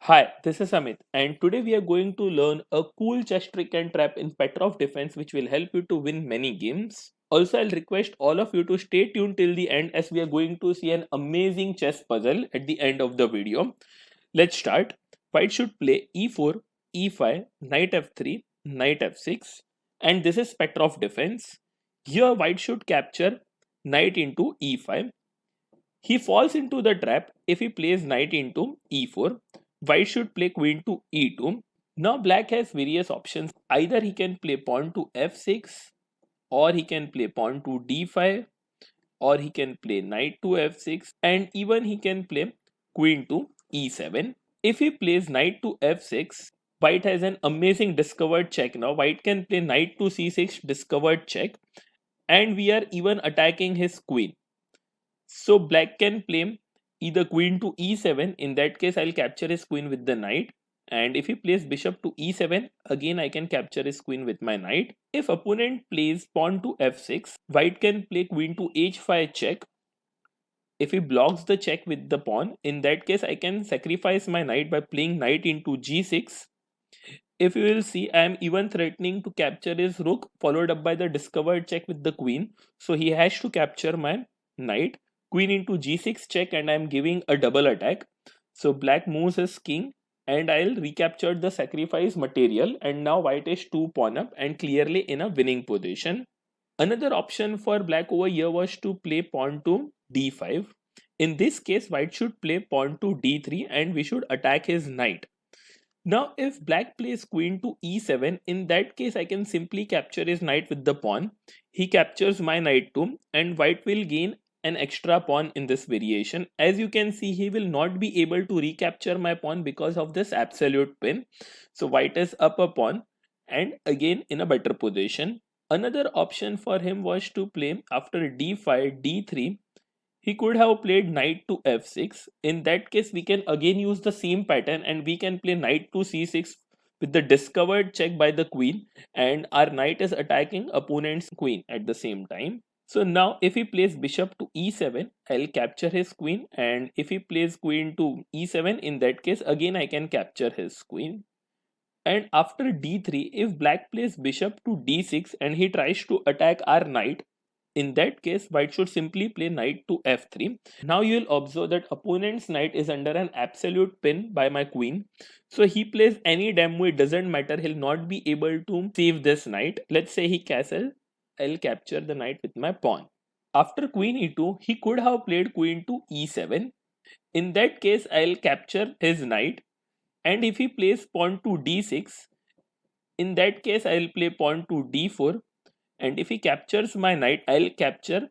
Hi, this is Amit, and today we are going to learn a cool chess trick and trap in Petrov Defense which will help you to win many games. Also, I'll request all of you to stay tuned till the end as we are going to see an amazing chess puzzle at the end of the video. Let's start. White should play e4, e5, knight f3, knight f6, and this is Petrov Defense. Here, white should capture knight into e5. He falls into the trap if he plays knight into e4. White should play queen to e2. Now black has various options. Either he can play pawn to f6, or he can play pawn to d5, or he can play knight to f6, and even he can play queen to e7. If he plays knight to f6, white has an amazing discovered check. Now white can play knight to c6 discovered check, and we are even attacking his queen. So black can play either queen to e7. In that case, I'll capture his queen with the knight. And if he plays bishop to e7, again I can capture his queen with my knight. If opponent plays pawn to f6, white can play queen to h5 check. If he blocks the check with the pawn, in that case I can sacrifice my knight by playing knight into g6. If you will see, I am even threatening to capture his rook, followed up by the discovered check with the queen. So he has to capture my knight. Queen into g6 check, and I am giving a double attack. So black moves his king, and I'll recapture the sacrifice material, and now white is 2 pawn up and clearly in a winning position. Another option for black over here was to play pawn to d5. In this case, white should play pawn to d3 and we should attack his knight. Now, if black plays queen to e7, in that case, I can simply capture his knight with the pawn. He captures my knight too, and white will gain an extra pawn in this variation. As you can see, he will not be able to recapture my pawn because of this absolute pin. So white is up a pawn and again in a better position. Another option for him was to play after d5, d3. He could have played knight to f6. In that case, we can again use the same pattern and we can play knight to c6 with the discovered check by the queen, and our knight is attacking opponent's queen at the same time. So now if he plays bishop to e7, I'll capture his queen, and if he plays queen to e7, in that case again I can capture his queen. And after d3, if black plays bishop to d6 and he tries to attack our knight, in that case, white should simply play knight to f3. Now you'll observe that opponent's knight is under an absolute pin by my queen. So he plays any damn move, it doesn't matter, he'll not be able to save this knight. Let's say he castle, I'll capture the knight with my pawn. After queen e2, he could have played queen to e7. In that case, I'll capture his knight. And if he plays pawn to d6, in that case, I'll play pawn to d4. And if he captures my knight, I'll capture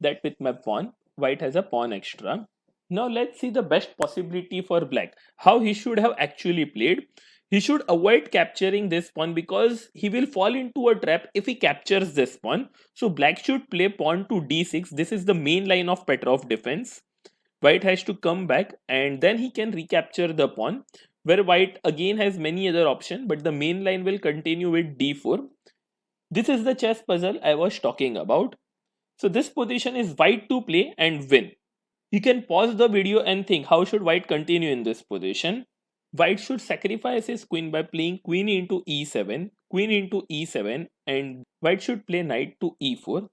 that with my pawn. White has a pawn extra. Now let's see the best possibility for black. How he should have actually played. He should avoid capturing this pawn because he will fall into a trap if he captures this pawn. So black should play pawn to d6. This is the main line of Petrov defense. White has to come back and then he can recapture the pawn, where white again has many other options, but the main line will continue with d4. This is the chess puzzle I was talking about. So this position is white to play and win. You can pause the video and think how should white continue in this position. White should sacrifice his queen by playing queen into e7, and white should play knight to e4.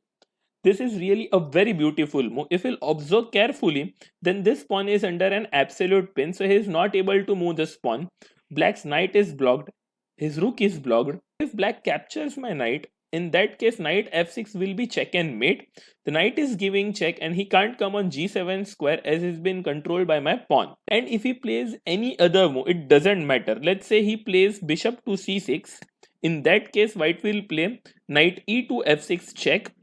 This is really a very beautiful move. If you'll observe carefully, then this pawn is under an absolute pin, so he is not able to move this pawn. Black's knight is blocked, his rook is blocked. If black captures my knight, in that case knight f6 will be check and mate. The knight is giving check and he can't come on g7 square as he's been controlled by my pawn. And if he plays any other move, it doesn't matter. Let's say he plays bishop to c6. In that case, white will play knight e to f6 check.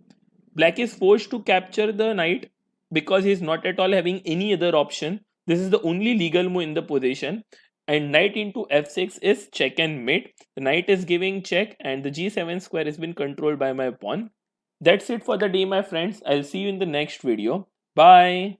Black is forced to capture the knight because he is not at all having any other option. This is the only legal move in the position. And knight into f6 is check and mate. The knight is giving check and the g7 square has been controlled by my pawn. That's it for the day, my friends. I'll see you in the next video. Bye.